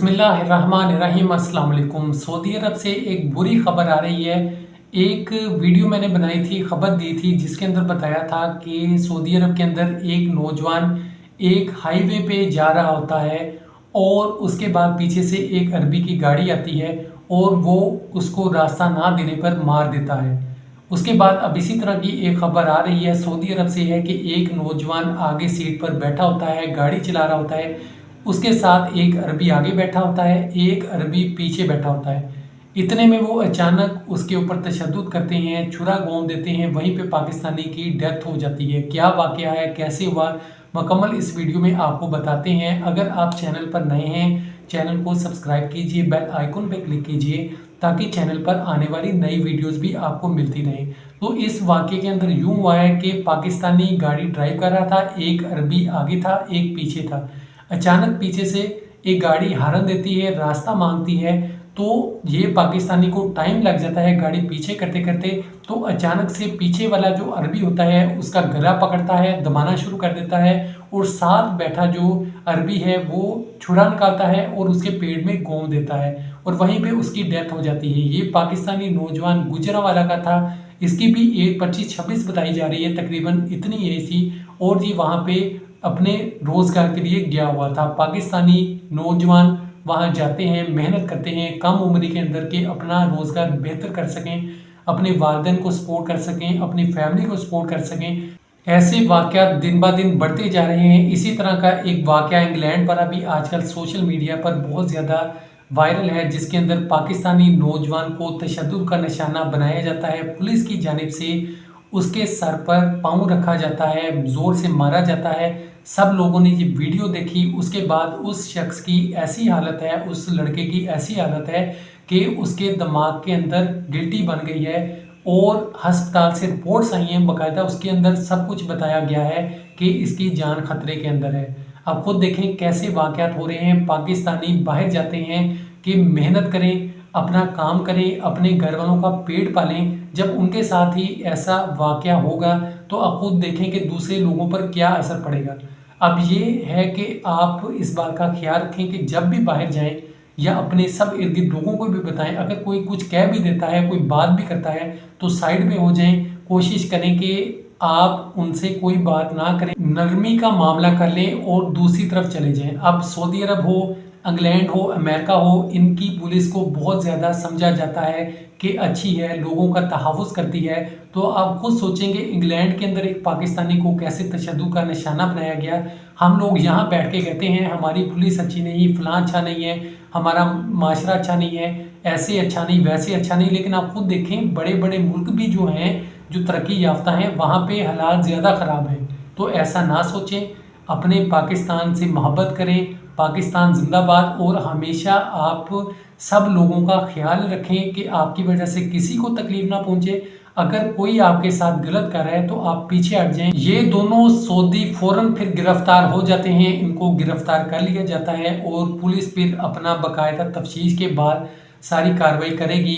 बिस्मिल्लाहिर्रहमानिर्रहीम। अस्सलाम वालेकुम। सऊदी अरब से एक बुरी खबर आ रही है। एक वीडियो मैंने बनाई थी, खबर दी थी, जिसके अंदर बताया था कि सऊदी अरब के अंदर एक नौजवान एक हाईवे पे जा रहा होता है और उसके बाद पीछे से एक अरबी की गाड़ी आती है और वो उसको रास्ता ना देने पर मार देता है। उसके बाद अब इसी तरह की एक खबर आ रही है सऊदी अरब से है कि एक नौजवान आगे सीट पर बैठा होता है, गाड़ी चला रहा होता है, उसके साथ एक अरबी आगे बैठा होता है, एक अरबी पीछे बैठा होता है। इतने में वो अचानक उसके ऊपर तशद्दुद करते हैं, छुरा घोंप देते हैं, वहीं पे पाकिस्तानी की डेथ हो जाती है। क्या वाक़या है, कैसे हुआ, मुकम्मल इस वीडियो में आपको बताते हैं। अगर आप चैनल पर नए हैं, चैनल को सब्सक्राइब कीजिए, बेल आइकन पर क्लिक कीजिए ताकि चैनल पर आने वाली नई वीडियोस भी आपको मिलती रहें। तो इस वाक़े के अंदर यूँ हुआ है कि पाकिस्तानी गाड़ी ड्राइव कर रहा था, एक अरबी आगे था, एक पीछे था। अचानक पीछे से एक गाड़ी हॉर्न देती है, रास्ता मांगती है, तो ये पाकिस्तानी को टाइम लग जाता है गाड़ी पीछे करते करते। तो अचानक से पीछे वाला जो अरबी होता है उसका गला पकड़ता है, दबाना शुरू कर देता है और साथ बैठा जो अरबी है वो छुरा निकालता है और उसके पेट में घोंप देता है और वहीं पे उसकी डेथ हो जाती है। ये पाकिस्तानी नौजवान गुजरांवाला का था। इसकी भी एज 25-26 बताई जा रही है, तकरीबन इतनी एज थी और ये वहाँ पे अपने रोज़गार के लिए गया हुआ था। पाकिस्तानी नौजवान वहाँ जाते हैं, मेहनत करते हैं, कम उम्र के अंदर के अपना रोज़गार बेहतर कर सकें, अपने वालिदैन को सपोर्ट कर सकें, अपनी फैमिली को सपोर्ट कर सकें। ऐसे वाक़यात दिन ब दिन बढ़ते जा रहे हैं। इसी तरह का एक वाक़या इंग्लैंड पर अभी आजकल सोशल मीडिया पर बहुत ज़्यादा वायरल है, जिसके अंदर पाकिस्तानी नौजवान को तशद्दुद का निशाना बनाया जाता है। पुलिस की जानिब से उसके सर पर पाँव रखा जाता है, ज़ोर से मारा जाता है। सब लोगों ने ये वीडियो देखी, उसके बाद उस शख्स की ऐसी हालत है, उस लड़के की ऐसी हालत है कि उसके दिमाग के अंदर गिल्टी बन गई है और अस्पताल से रिपोर्ट्स आई हैं, बाकायदा उसके अंदर सब कुछ बताया गया है कि इसकी जान खतरे के अंदर है। अब खुद देखें कैसे वाक़यात हो रहे हैं। पाकिस्तानी बाहर जाते हैं कि मेहनत करें, अपना काम करें, अपने घर वालों का पेट पालें। जब उनके साथ ही ऐसा वाक़या होगा तो आप खुद देखें कि दूसरे लोगों पर क्या असर पड़ेगा। अब ये है कि आप इस बात का ख्याल रखें कि जब भी बाहर जाएं या अपने सब इर्द-गिर्द लोगों को भी बताएं, अगर कोई कुछ कह भी देता है, कोई बात भी करता है तो साइड में हो जाएं। कोशिश करें कि आप उनसे कोई बात ना करें, नरमी का मामला कर लें और दूसरी तरफ चले जाएं। अब सऊदी अरब हो, इंग्लैंड हो, अमेरिका हो, इनकी पुलिस को बहुत ज़्यादा समझा जाता है कि अच्छी है, लोगों का तहफ़्फ़ुज़ करती है। तो आप खुद सोचेंगे इंग्लैंड के अंदर एक पाकिस्तानी को कैसे तशद्दुद का निशाना बनाया गया। हम लोग यहाँ बैठ के कहते हैं हमारी पुलिस अच्छी नहीं, फ़लाँ अच्छा नहीं है, हमारा माशरा अच्छा नहीं है, ऐसे अच्छा नहीं, वैसे अच्छा नहीं। लेकिन आप खुद देखें बड़े बड़े मुल्क भी जो हैं, जो तरक्की याफ्ता हैं, वहाँ पे हालात ज़्यादा ख़राब हैं। तो ऐसा ना सोचें, अपने पाकिस्तान से मोहब्बत करें, पाकिस्तान ज़िंदाबाद। और हमेशा आप सब लोगों का ख्याल रखें कि आपकी वजह से किसी को तकलीफ़ ना पहुँचे। अगर कोई आपके साथ गलत कर रहा है तो आप पीछे हट जाएं। ये दोनों सऊदी फ़ौरन फिर गिरफ़्तार हो जाते हैं, इनको गिरफ़्तार कर लिया जाता है और पुलिस फिर अपना बाकायदा तफ्तीश के बाद सारी कार्रवाई करेगी।